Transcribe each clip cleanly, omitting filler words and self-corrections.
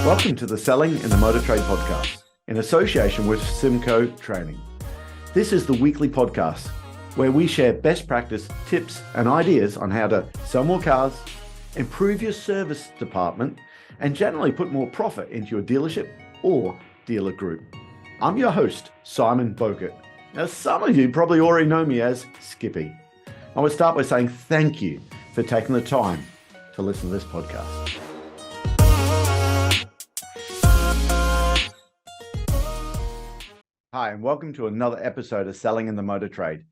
Welcome to the Selling in the Motor Trade podcast, in association with Simco Training. This is the weekly podcast where we share best practice, tips and ideas on how to sell more cars, improve your service department, and generally put more profit into your dealership or dealer group. I'm your host, Simon Bowkett. Now, some of you probably already know me as Skippy. I would start by saying thank you for taking the time to listen to this podcast. Hi, and welcome to another episode of Selling in the Motor Trade.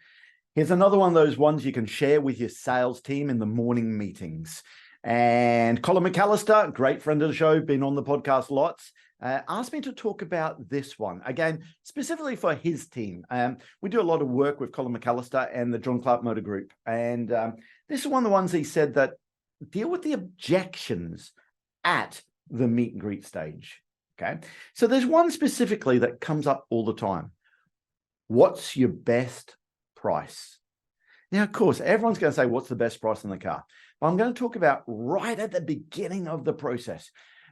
Here's another one of those ones you can share with your sales team in the morning meetings. And Colin McAllister, great friend of the show, been on the podcast lots, asked me to talk about this one, again, specifically for his team. We do a lot of work with Colin McAllister and the John Clark Motor Group. And this is one of the ones he said that deal with the objections at the meet and greet stage. Okay, so there's one specifically that comes up all the time. What's your best price? Now, of course, everyone's going to say, what's the best price in the car? But I'm going to talk about right at the beginning of the process,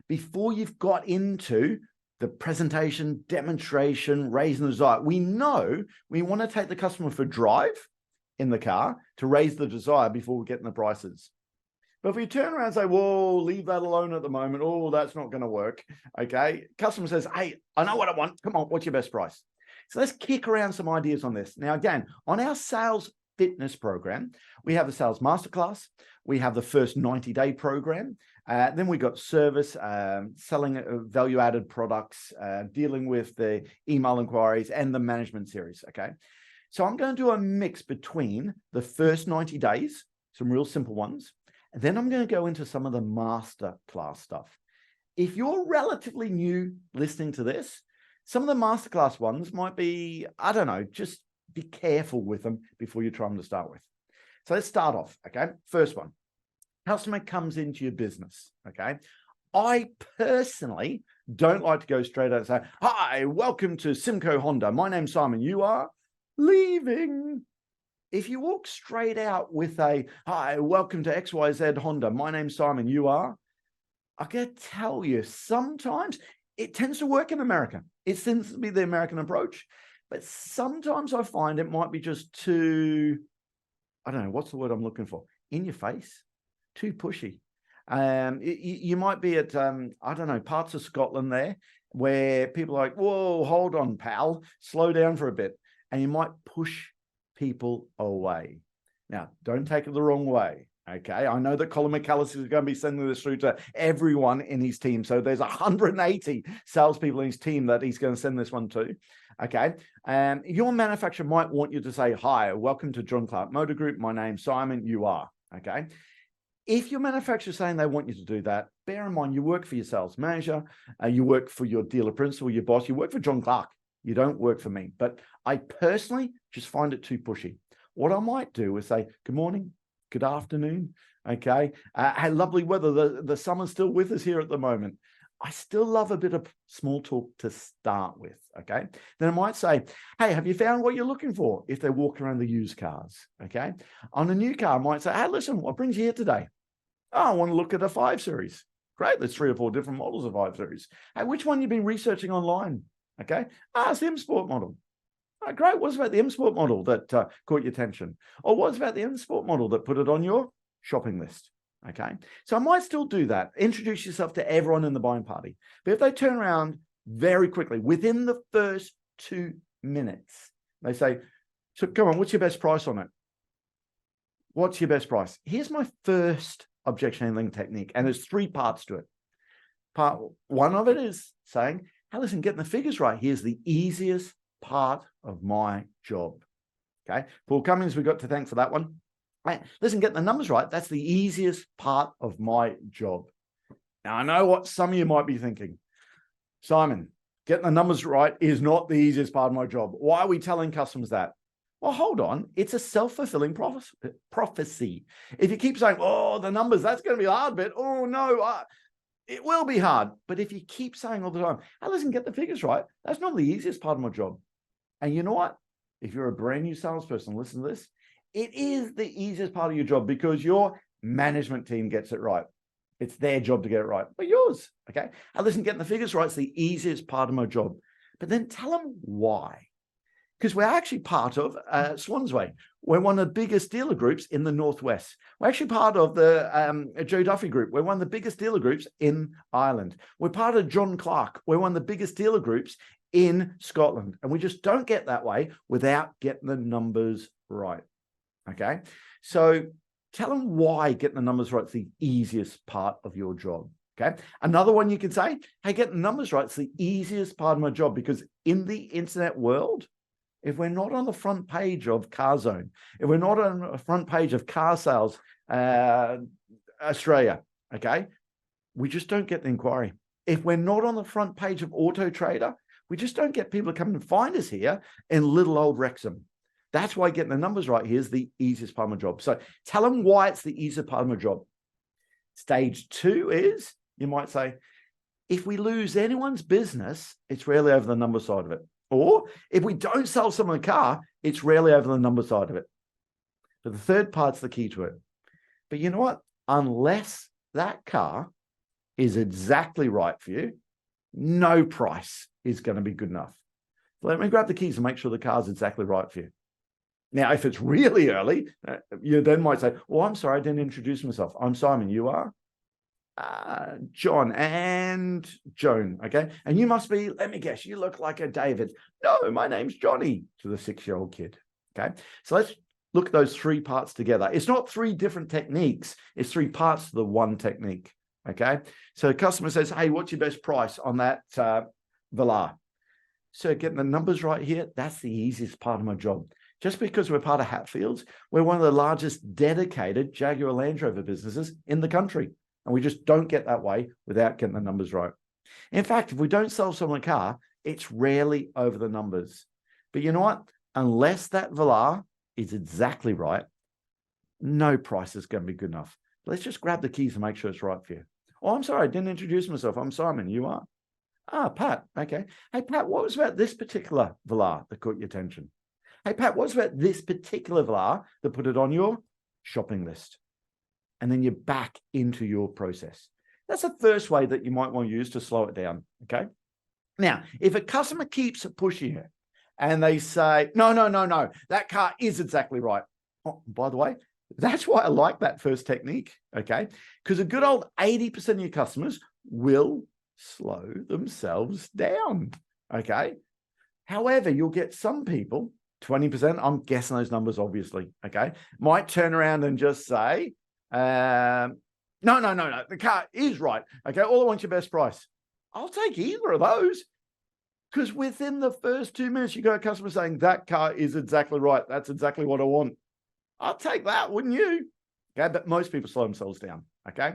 before you've got into the presentation, demonstration, raising the desire. We know we want to take the customer for a drive in the car to raise the desire before we get in the prices. But if we turn around and say, whoa, leave that alone at the moment. Oh, that's not going to work. Okay. Customer says, hey, I know what I want. Come on, what's your best price? So let's kick around some ideas on this. Now, again, on our sales fitness program, we have the sales masterclass. We have the first 90-day program. Then we got service, selling value-added products, dealing with the email inquiries and the management series. Okay. So I'm going to do a mix between the first 90 days, some real simple ones. And then I'm going to go into some of the master class stuff. If you're relatively new listening to this, some of the masterclass ones might be, I don't know, just be careful with them before you try them to start with. So let's start off, okay? First one, customer comes into your business, okay? I personally don't like to go straight out and say, hi, welcome to Simco Honda. My name's Simon. You are leaving. If you walk straight out with a, hi, welcome to XYZ Honda. My name's Simon. You are? I can tell you, sometimes it tends to work in America. It tends to be the American approach. But sometimes I find it might be just too, I don't know, what's the word I'm looking for? In your face, too pushy. You might be at, I don't know, parts of Scotland there where people are like, whoa, hold on, pal, slow down for a bit. And you might push people away. Now, don't take it the wrong way. Okay. I know that Colin McAllister is going to be sending this through to everyone in his team. So there's 180 salespeople in his team that he's going to send this one to. Okay. Your manufacturer might want you to say, hi, welcome to John Clark Motor Group. My name's Simon. You are. Okay. If your manufacturer is saying they want you to do that, bear in mind, you work for your sales manager, you work for your dealer principal, your boss, you work for John Clark. You don't work for me. But I personally just find it too pushy. What I might do is say, good morning, good afternoon. Okay. Hey, lovely weather. The summer's still with us here at the moment. I still love a bit of small talk to start with. Okay. Then I might say, hey, have you found what you're looking for? If they're walking around the used cars. Okay. On a new car, I might say, hey, listen, what brings you here today? Oh, I want to look at a 5 Series. Great. There's 3 or 4 different models of 5 Series. Hey, which one you've been researching online? Okay. It's the M Sport model. Oh, great. What's about the M Sport model that caught your attention? Or what's about the M Sport model that put it on your shopping list? Okay. So I might still do that. Introduce yourself to everyone in the buying party. But if they turn around very quickly, within the first 2 minutes, they say, so come on, what's your best price on it? What's your best price? Here's my first objection handling technique. And there's 3 parts to it. Part 1 of it is saying, hey, listen, getting the figures right. Here's the easiest part of my job. Okay. Paul Cummings, we got to thank for that one. Right. Listen, getting the numbers right. That's the easiest part of my job. Now, I know what some of you might be thinking. Simon, getting the numbers right is not the easiest part of my job. Why are we telling customers that? Well, hold on. It's a self-fulfilling prophecy. If you keep saying, oh, the numbers, that's going to be a hard bit. Oh, no, it will be hard. But if you keep saying all the time, hey, listen, get the figures right, that's not the easiest part of my job. And you know what? If you're a brand new salesperson, listen to this. It is the easiest part of your job because your management team gets it right. It's their job to get it right, but yours, okay? And listen, getting the figures right is the easiest part of my job. But then tell them why. Because we're actually part of Swansway. We're one of the biggest dealer groups in the Northwest. We're actually part of the Joe Duffy Group. We're one of the biggest dealer groups in Ireland. We're part of John Clark. We're one of the biggest dealer groups in Scotland. And we just don't get that way without getting the numbers right, okay? So tell them why getting the numbers right is the easiest part of your job. Okay. Another one you can say, hey, getting the numbers right is the easiest part of my job, because in the internet world, if we're not on the front page of CarZone, if we're not on the front page of Car Sales Australia, okay, we just don't get the inquiry. If we're not on the front page of Auto Trader, we just don't get people to come and find us here in little old Wrexham. That's why getting the numbers right here is the easiest part of my job. So tell them why it's the easiest part of my job. Stage 2 is, you might say, if we lose anyone's business, it's rarely over the number side of it. Or if we don't sell someone a car, it's rarely over the number side of it. But the third part's the key to it. But you know what? Unless that car is exactly right for you, no price is going to be good enough. Let me grab the keys and make sure the car's exactly right for you. Now, if it's really early, you then might say, well, I'm sorry, I didn't introduce myself. I'm Simon. You are? John and Joan, okay? And you must be, let me guess, you look like a David. No, my name's Johnny, to the 6-year-old kid, okay? So let's look at those 3 parts together. It's not 3 different techniques. It's 3 parts to the one technique, okay? So the customer says, hey, what's your best price on that Velar? So getting the numbers right here, that's the easiest part of my job. Just because we're part of Hatfields, we're one of the largest dedicated Jaguar Land Rover businesses in the country. And we just don't get that way without getting the numbers right. In fact, if we don't sell someone a car, it's rarely over the numbers. But you know what? Unless that Velar is exactly right, no price is going to be good enough. Let's just grab the keys and make sure it's right for you. Oh, I'm sorry, I didn't introduce myself. I'm Simon. You are? Ah, Pat. Okay. Hey, Pat, what was about this particular Velar that caught your attention? Hey, Pat, what's about this particular Velar that put it on your shopping list? And then you're back into your process. That's the first way that you might want to use to slow it down, okay? Now, if a customer keeps pushing it and they say, no, that car is exactly right. Oh, by the way, that's why I like that first technique, okay? Because a good old 80% of your customers will slow themselves down, okay? However, you'll get some people, 20%, I'm guessing those numbers, obviously, okay, might turn around and just say, no, the car is right, okay, all I want your best price. I'll take either of those, because within the first 2 minutes, you got a customer saying, that car is exactly right, that's exactly what I want. I'll take that, wouldn't you? Okay, but most people slow themselves down, okay?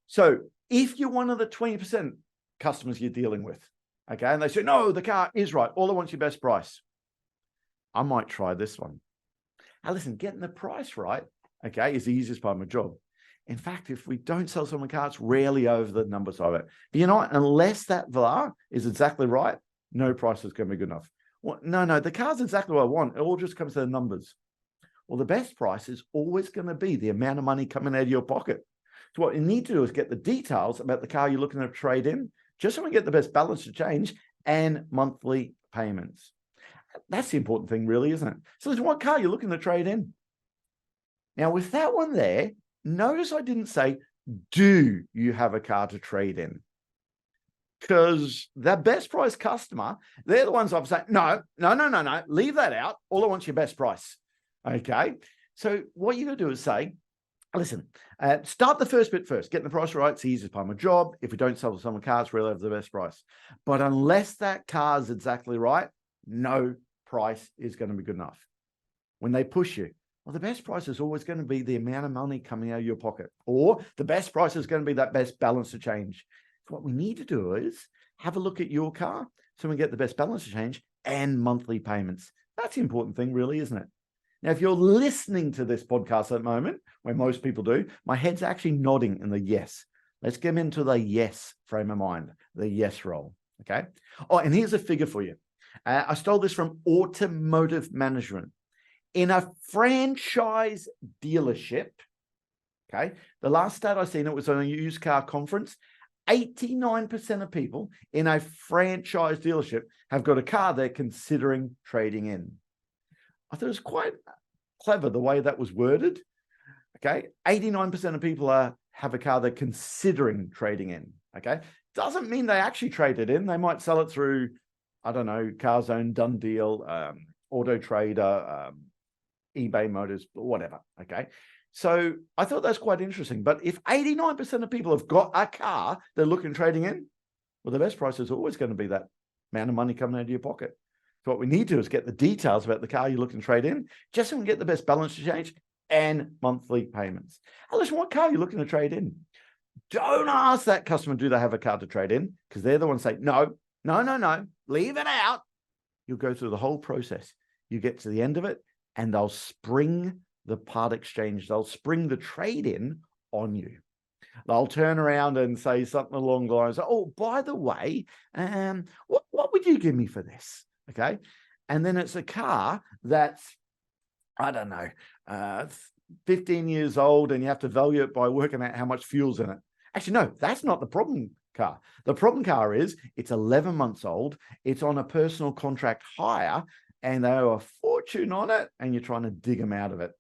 So if you're one of the 20% customers you're dealing with, okay, and they say, no, the car is right, all I want your best price, I might try this one. Now listen, getting the price right, okay, is the easiest part of my job. In fact, if we don't sell someone a car, it's rarely over the numbers of it. But you know what? Unless that Velar is exactly right, no price is going to be good enough. Well, no, the car's exactly what I want. It all just comes to the numbers. Well, the best price is always going to be the amount of money coming out of your pocket. So what you need to do is get the details about the car you're looking to trade in, just so we get the best balance to change and monthly payments. That's the important thing, really, isn't it? So there's what car you're looking to trade in. Now, with that one there, notice I didn't say, do you have a car to trade in? Because the best price customer, they're the ones I'm saying, no, leave that out. All I want is your best price. Okay. So what you got to do is say, listen, start the first bit first. Getting the price right, it's the easiest part of my job. If we don't sell someone cars, really have the best price. But unless that car is exactly right, no price is going to be good enough. When they push you, well, the best price is always going to be the amount of money coming out of your pocket, or the best price is going to be that best balance to change. So what we need to do is have a look at your car so we get the best balance to change and monthly payments. That's the important thing, really, isn't it? Now, if you're listening to this podcast at the moment, where most people do, my head's actually nodding in the yes. Let's get into the yes frame of mind, the yes roll, okay? Oh, and here's a figure for you. I stole this from Automotive Management. In a franchise dealership, Okay. The last stat I seen, it was on a used car conference. 89% of people in a franchise dealership have got a car they're considering trading in. I thought it was quite clever the way that was worded. Okay. 89% of people have a car they're considering trading in. Okay. Doesn't mean they actually trade it in. They might sell it through, I don't know, CarZone, Done Deal, Auto Trader, eBay Motors, whatever. Okay. So I thought that's quite interesting. But if 89% of people have got a car they're looking trading in, well, the best price is always going to be that amount of money coming out of your pocket. So what we need to do is get the details about the car you're looking to trade in, just so we can get the best balance to change and monthly payments. Now, listen, what car are you looking to trade in? Don't ask that customer, do they have a car to trade in? Because they're the ones saying, no, leave it out. You'll go through the whole process. You get to the end of it, and they'll spring the part exchange. They'll spring the trade-in on you. They'll turn around and say something along the lines of, oh, by the way, what would you give me for this? Okay. And then it's a car that's, I don't know, 15 years old, and you have to value it by working out how much fuel's in it. Actually, no, that's not the problem car. The problem car is it's 11 months old. It's on a personal contract hire, and they owe a fortune on it, and you're trying to dig them out of it.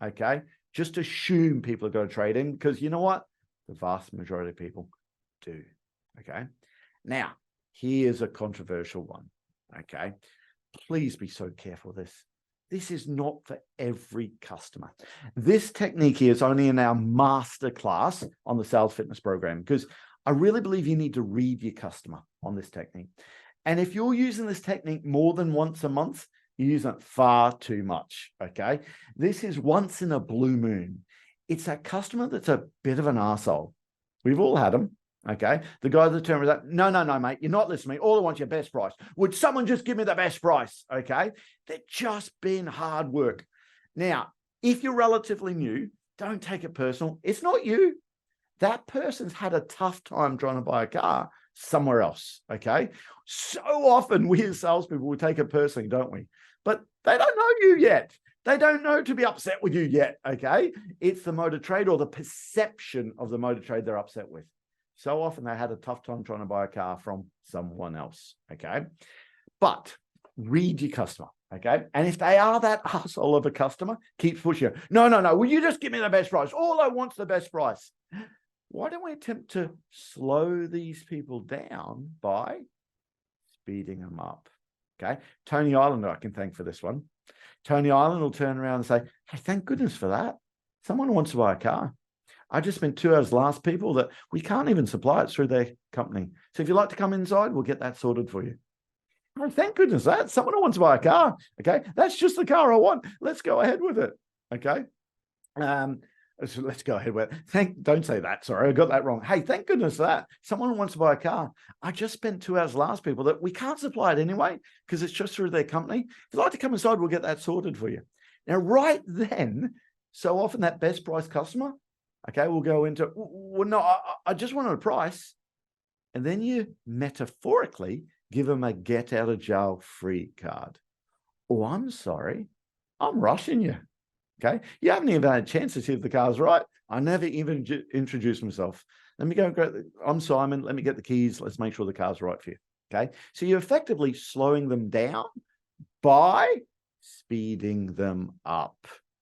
Okay. Just assume people are going to trade in, because you know what? The vast majority of people do. Okay. Now, here's a controversial one. Okay. Please be so careful with this. This is not for every customer. This technique here is only in our master class on the sales fitness program, because I really believe you need to read your customer on this technique. And if you're using this technique more than once a month, you're using it far too much. Okay. This is once in a blue moon. It's that customer that's a bit of an arsehole. We've all had them. Okay. The guy that turns out, no, mate, you're not listening. All I want is your best price. Would someone just give me the best price? Okay. They're just being hard work. Now, if you're relatively new, don't take it personal. It's not you. That person's had a tough time trying to buy a car somewhere else. Okay. So often we as salespeople, we take it personally, don't we? But they don't know you yet. They don't know to be upset with you yet. Okay. It's the motor trade or the perception of the motor trade they're upset with. So often they had a tough time trying to buy a car from someone else, okay? But read your customer, okay? And if they are that asshole of a customer, keep pushing it. No, will you just give me the best price? All I want is the best price. Why don't we attempt to slow these people down by speeding them up, okay? Tony Islander, I can thank for this one. Tony Islander will turn around and say, hey, thank goodness for that. Someone wants to buy a car. I just spent 2 hours last people that we can't even supply it through their company. So if you'd like to come inside, we'll get that sorted for you. Oh, thank goodness that. Someone who wants to buy a car. Okay. That's just the car I want. Let's go ahead with it. Okay. So let's go ahead with it. Don't say that. Sorry, I got that wrong. Hey, thank goodness that. Someone who wants to buy a car. I just spent 2 hours last people that we can't supply it anyway because it's just through their company. If you'd like to come inside, we'll get that sorted for you. Now, right then, so often that best price customer, okay, we'll go into, well, no, I just wanted a price. And then you metaphorically give them a get out of jail free card. Oh, I'm sorry. I'm rushing you. Okay. You haven't even had a chance to see if the car's right. I never even introduced myself. Let me go. I'm Simon. Let me get the keys. Let's make sure the car's right for you. Okay. So you're effectively slowing them down by speeding them up.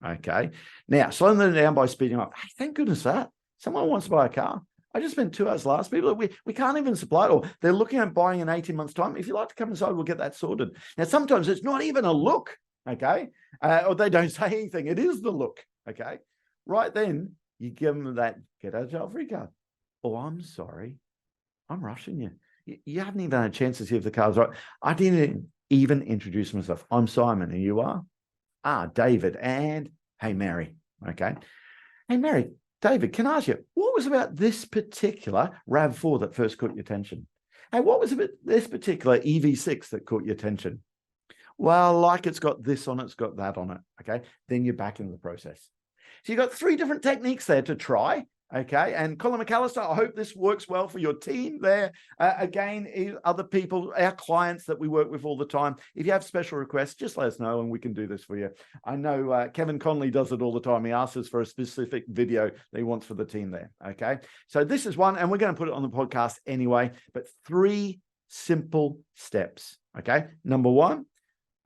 Okay. Now, slowing them down by speeding up. Hey, thank goodness that. Someone wants to buy a car. I just spent 2 hours last people. We can't even supply it, or they're looking at buying in 18 months' time. If you'd like to come inside, we'll get that sorted. Now, sometimes it's not even a look, okay? Or they don't say anything. It is the look, okay? Right then, you give them that get out of jail free card. Oh, I'm sorry. I'm rushing you. You haven't even had a chance to see if the car's right. I didn't even introduce myself. I'm Simon, and you are? David, and hey, Mary, okay? Hey, Mary, David, can I ask you, what was about this particular RAV4 that first caught your attention? Hey, what was about this particular EV6 that caught your attention? Well, like it's got this on it, it's got that on it, okay? Then you're back into the process. So you've got 3 different techniques there to try, Okay, and Colin McAllister, I hope this works well for your team there. Again, other people, our clients that we work with all the time, if you have special requests, just let us know and we can do this for you. I know Kevin Conley does it all the time. He asks us for a specific video that he wants for the team there. Okay, so this is one, and we're going to put it on the podcast anyway, but 3 simple steps. Okay, number 1,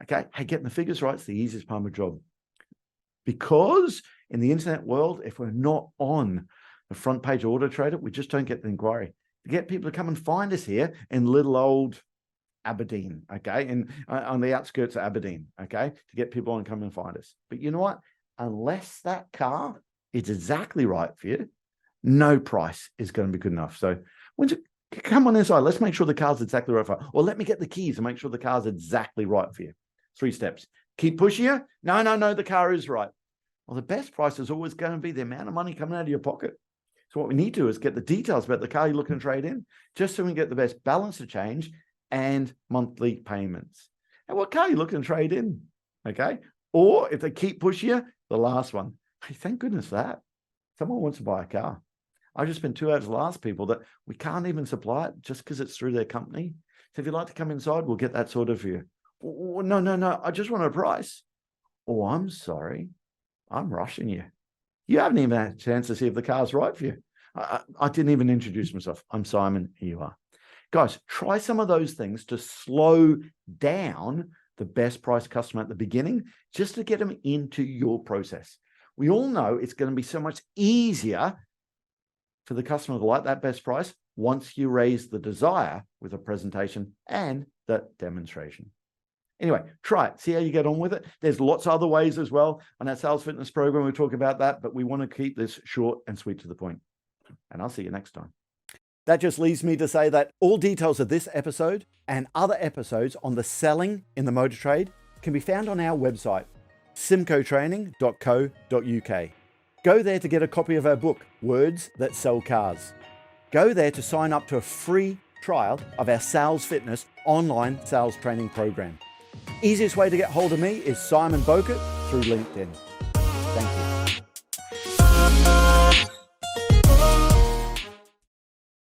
okay, hey, getting the figures right is the easiest part of the job. Because in the internet world, if we're not on the front page of Auto Trader, we just don't get the inquiry. To get people to come and find us here in little old Aberdeen, okay, and on the outskirts of Aberdeen, okay, to get people on and come and find us. But you know what? Unless that car is exactly right for you, no price is going to be good enough. So when you come on inside, let's make sure the car's exactly right for you. Or let me get the keys and make sure the car's exactly right for you. 3 steps. Keep pushing you. No, the car is right. Well, the best price is always going to be the amount of money coming out of your pocket. So what we need to do is get the details about the car you're looking to trade in, just so we can get the best balance of change and monthly payments. And what car are you looking to trade in? Okay. Or if they keep pushing you, the last one. Hey, thank goodness for that. Someone wants to buy a car. I just spent 2 hours with the last people that we can't even supply it just because it's through their company. So if you'd like to come inside, we'll get that sorted for you. Oh, no. I just want a price. Oh, I'm sorry. I'm rushing you. You haven't even had a chance to see if the car's right for you. I didn't even introduce myself. I'm Simon. Here you are. Guys, try some of those things to slow down the best price customer at the beginning, just to get them into your process. We all know it's going to be so much easier for the customer to like that best price once you raise the desire with a presentation and the demonstration. Anyway, try it. See how you get on with it. There's lots of other ways as well. On our sales fitness program, we talk about that, but we want to keep this short and sweet to the point. And I'll see you next time. That just leaves me to say that all details of this episode and other episodes on the selling in the motor trade can be found on our website, simcotraining.co.uk. Go there to get a copy of our book, Words That Sell Cars. Go there to sign up to a free trial of our Sales Fitness online sales training program. Easiest way to get hold of me is Simon Bowkett through LinkedIn. Thank you.